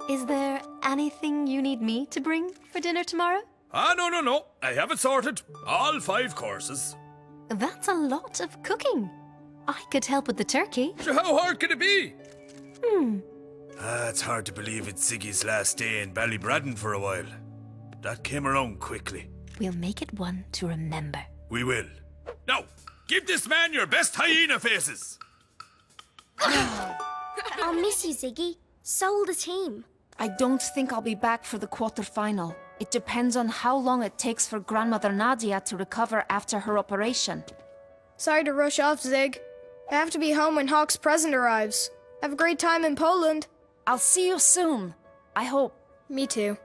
Is there anything you need me to bring for dinner tomorrow? No. I have it sorted. All 5 courses. That's a lot of cooking. I could help with the turkey. So how hard can it be? It's hard to believe it's Ziggy's last day in Ballybraddan for a while. That came around quickly. We'll make it one to remember. We will. Now, give this man your best hyena faces. I'll miss you, Ziggy. So will the team. I don't think I'll be back for the quarter-final. It depends on how long it takes for Grandmother Nadia to recover after her operation. Sorry to rush off, Zig. I have to be home when Hawk's present arrives. Have a great time in Poland. I'll see you soon. I hope. Me too.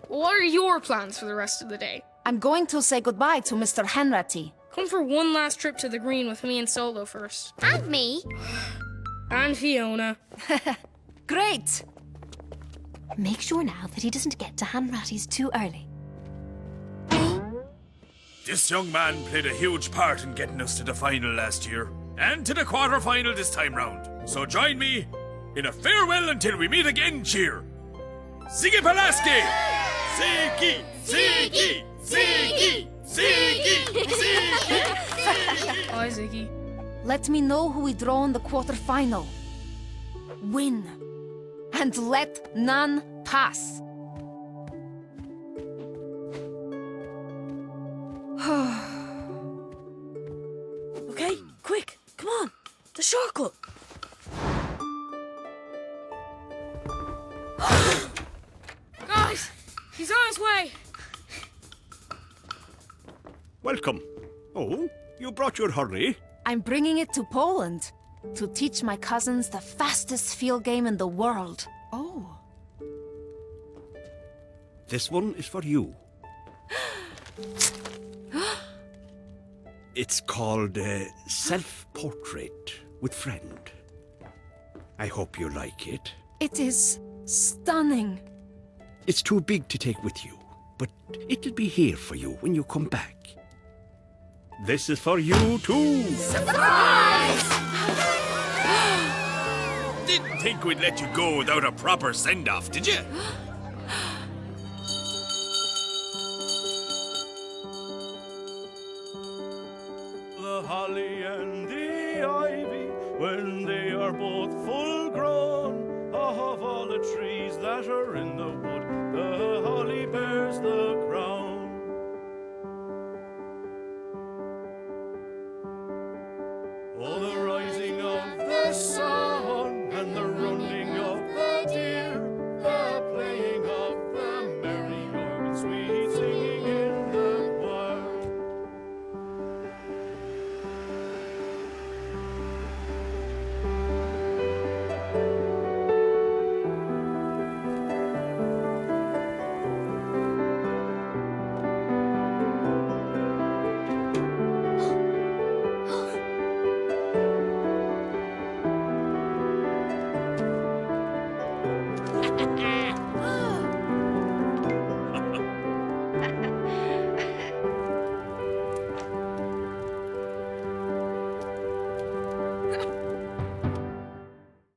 What are your plans for the rest of the day? I'm going to say goodbye to Mr. Henratty. Come for one last trip to the green with me and Solo first. And me. And Fiona. Great! Make sure now that he doesn't get to Hanratty's too early. This young man played a huge part in getting us to the final last year, and to the quarter-final this time round. So join me in a farewell until we meet again cheer. Ziggy Pulaski! Ziggy! Ziggy! Ziggy! Ziggy! Ziggy! Bye, Ziggy. Let me know who we draw in the quarter-final. Win. And let none pass. Okay, quick, come on. The Shark Club. Guys, he's on his way. Welcome. Oh, you brought your hurry. I'm bringing it to Poland to teach my cousins the fastest field game in the world. Oh. This one is for you. It's called Self-Portrait with Friend. I hope you like it. It is stunning. It's too big to take with you, but it'll be here for you when you come back. This is for you too. Didn't think we'd let you go without a proper send-off, did you? The holly and the ivy, when they are both full grown, of all the trees that are in the